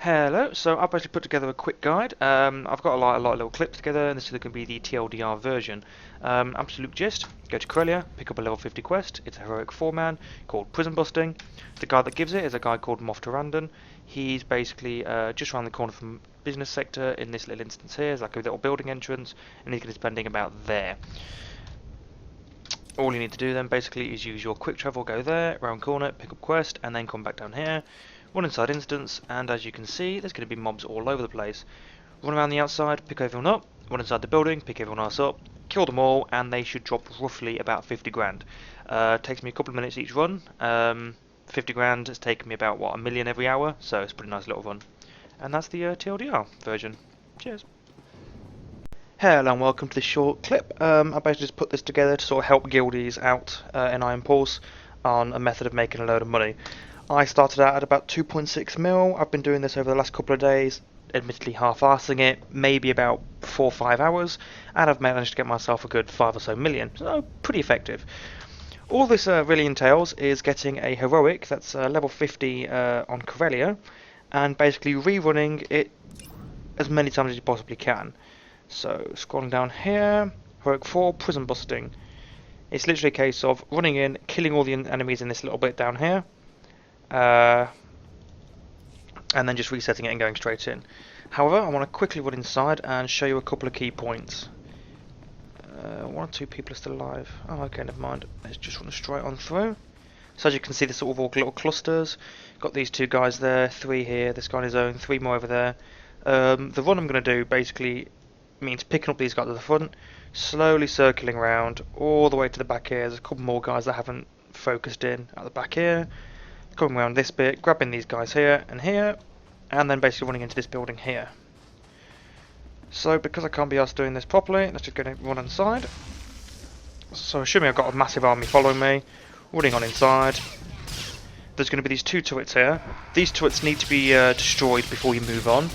Hello, so I've basically put together a quick guide. I've got a lot of little clips together, and this is going to be the TLDR version. Absolute gist, go to Corellia, pick up a level 50 quest. It's a heroic 4-man called Prison Busting. The guy that gives it is a guy called Moff Tarandon. He's basically just around the corner from business sector in this little instance here. It's like a little building entrance, and he's going to be spending about there. All you need to do then basically is use your quick travel, go there, round corner, pick up quest, and then come back down here. Run inside instance, and as you can see, there's going to be mobs all over the place. Run around the outside, pick everyone up, run inside the building, pick everyone else up, kill them all, and they should drop roughly about 50 grand. Takes me a couple of minutes each run. 50 grand has taken me about, what, a million every hour, so it's a pretty nice little run. And that's the TLDR version. Cheers. Hello and welcome to this short clip. I basically just put this together to sort of help guildies out in Iron Pulse on a method of making a load of money. I started out at about 2.6 mil. I've been doing this over the last couple of days, admittedly half-arsing it, maybe about 4 or 5 hours, and I've managed to get myself a good 5 or so million, so pretty effective. All this really entails is getting a heroic that's level 50 on Corellia, and basically rerunning it as many times as you possibly can. So, scrolling down here, heroic 4, Prison Busting. It's literally a case of running in, killing all the enemies in this little bit down here, and then just resetting it and going straight in. However, I want to quickly run inside and show you a couple of key points. 1 or 2 people are still alive. Oh, okay, never mind. Let's just run straight on through. So as you can see, there's sort of all little clusters. Got these 2 guys there, 3 here, this guy on his own, 3 more over there. The run I'm going to do basically means picking up these guys at the front, slowly circling around all the way to the back here. There's a couple more guys that haven't focused in at the back here. Coming around this bit, grabbing these guys here, and then basically running into this building here. So because I can't be asked doing this properly, let's just go and run inside. So assuming I've got a massive army following me, running on inside. There's going to be these 2 turrets here. These turrets need to be destroyed before you move on.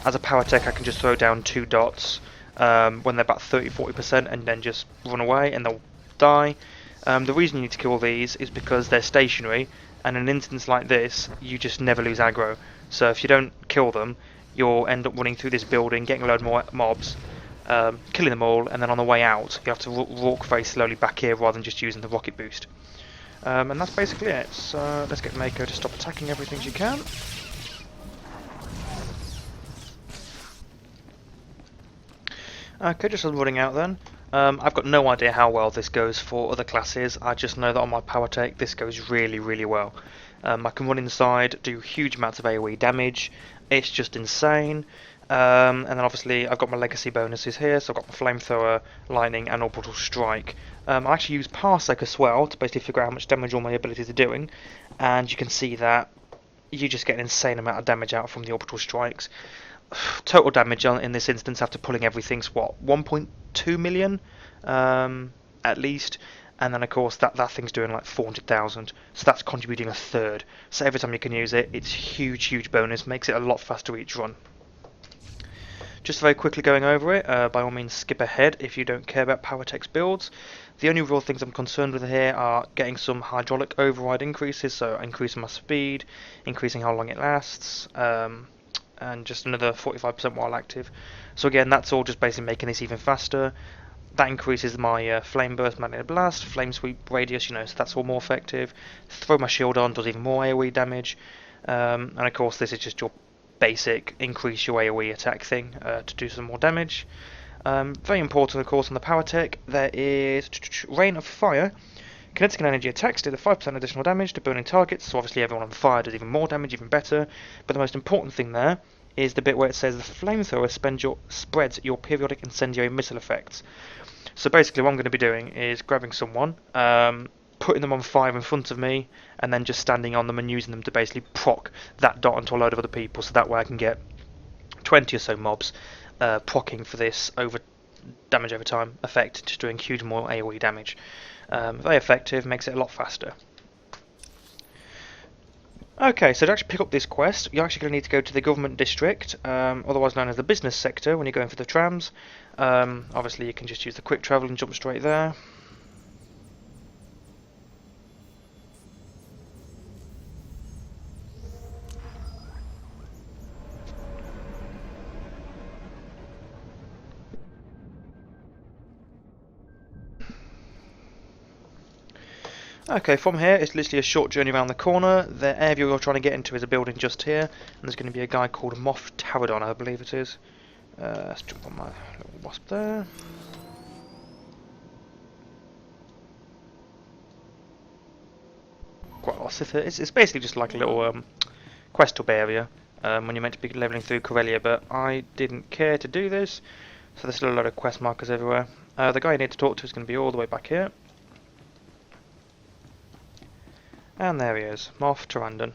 As a powertech, I can just throw down 2 dots when they're about 30-40% and then just run away and they'll die. The reason you need to kill these is because they're stationary, and in an instance like this, you just never lose aggro. So if you don't kill them, you'll end up running through this building, getting a load more mobs, killing them all, and then on the way out, you have to walk very slowly back here rather than just using the rocket boost. And that's basically it. So let's get Mako to stop attacking everything she can. Okay, just running out then. I've got no idea how well this goes for other classes. I just know that on my powertech this goes really, really well. I can run inside, do huge amounts of AoE damage. It's just insane. And then obviously I've got my legacy bonuses here, so I've got my flamethrower, lightning, and orbital strike. I actually use parsec as well to basically figure out how much damage all my abilities are doing, and you can see that you just get an insane amount of damage out from the orbital strikes. Total damage in this instance after pulling everything's what, 1.2 million at least, and then of course that thing's doing like 400,000, so that's contributing a third. So every time you can use it, it's huge bonus, makes it a lot faster each run. Just very quickly going over it, by all means skip ahead if you don't care about powertech's builds. The only real things I'm concerned with here are getting some hydraulic override increases, so increasing my speed, increasing how long it lasts, and just another 45% while active. So again, that's all just basically making this even faster. That increases my flame burst, magnetic blast, flame sweep radius, so that's all more effective. Throw my shield on, does even more AoE damage, and of course this is just your basic increase your AoE attack thing to do some more damage. Very important, of course, on the powertech, there is Rain of Fire. Kinetic and energy attacks do the 5% additional damage to burning targets, so obviously everyone on fire does even more damage, even better. But the most important thing there is the bit where it says the flamethrower spreads your periodic incendiary missile effects. So basically what I'm going to be doing is grabbing someone, putting them on fire in front of me, and then just standing on them and using them to basically proc that dot onto a load of other people, so that way I can get 20 or so mobs proccing for this damage over time effect, just doing huge more AoE damage. Very effective, makes it a lot faster. Okay, so to actually pick up this quest, you're actually going to need to go to the government district, otherwise known as the business sector, when you're going for the trams. Obviously you can just use the quick travel and jump straight there. Okay, from here it's literally a short journey around the corner. The area you're trying to get into is a building just here, and there's going to be a guy called Moff Tarandon, I believe it is. Let's jump on my little wasp there. Quite lost it. It's basically just like a little quest hub area when you're meant to be leveling through Corellia, but I didn't care to do this, so there's still a lot of quest markers everywhere. The guy you need to talk to is going to be all the way back here. And there he is, Moff Tarandon.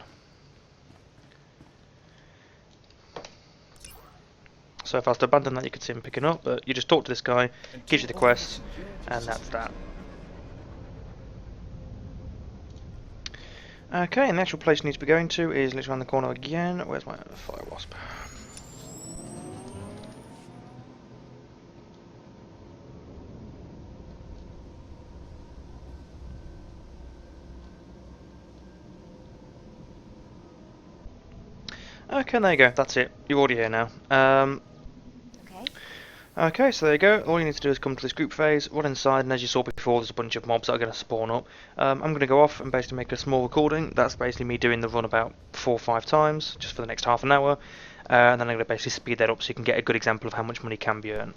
So if I was to abandon that, you could see him picking up, but you just talk to this guy, gives you the quest, and that's that. Okay, and the actual place you need to be going to is literally around the corner again. Where's my fire wasp? Okay, there you go, that's it. You're already here now. Okay, so there you go. All you need to do is come to this group phase, run inside, and as you saw before, there's a bunch of mobs that are going to spawn up. I'm going to go off and basically make a small recording. That's basically me doing the run about 4 or 5 times, just for the next half an hour. And then I'm going to basically speed that up so you can get a good example of how much money can be earned.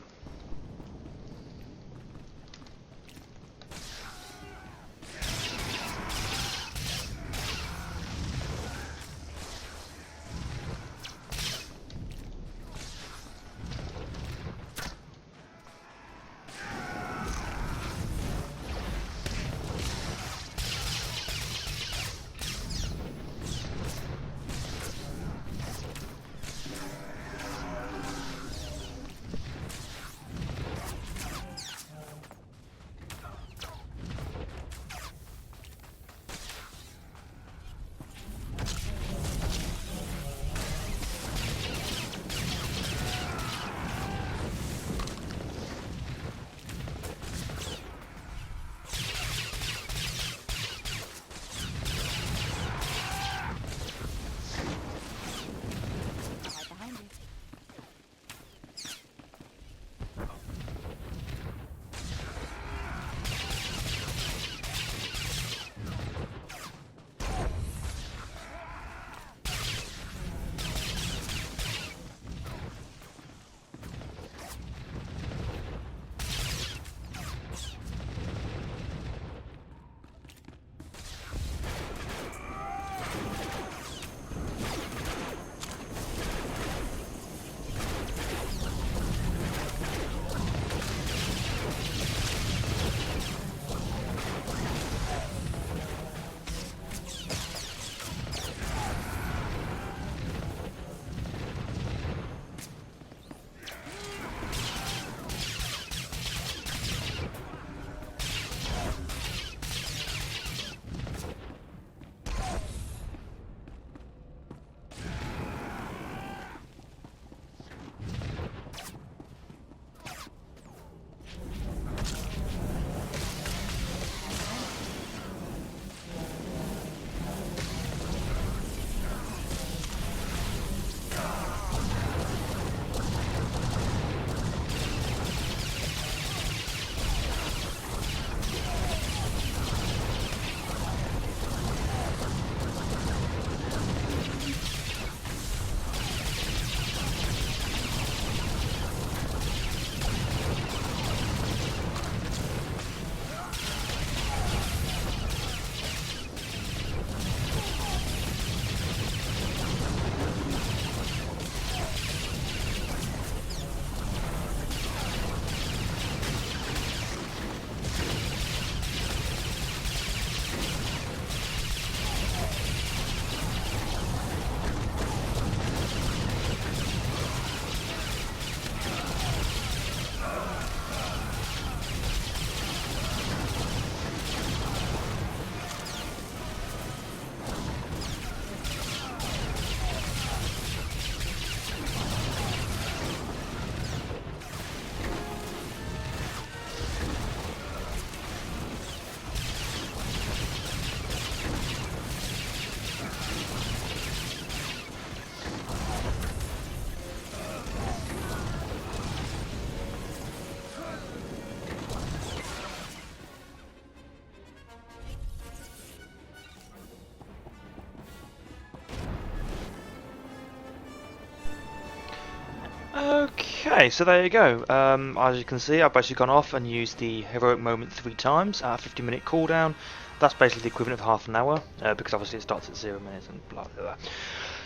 Okay, so there you go. As you can see, I've basically gone off and used the heroic moment 3 times at a 50-minute cooldown. That's basically the equivalent of half an hour, because obviously it starts at 0 minutes and blah blah blah.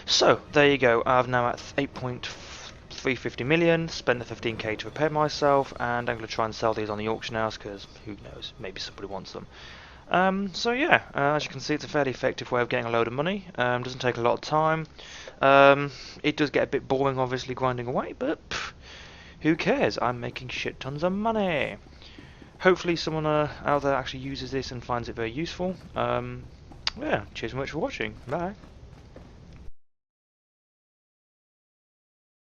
So, there you go. I'm now at 8.350 million, spent the 15k to repair myself, and I'm going to try and sell these on the auction house, because who knows, maybe somebody wants them. So yeah, as you can see, it's a fairly effective way of getting a load of money. Doesn't take a lot of time. It does get a bit boring, obviously, grinding away, but who cares? I'm making shit tons of money. Hopefully someone out there actually uses this and finds it very useful. Yeah, cheers very much for watching. Bye.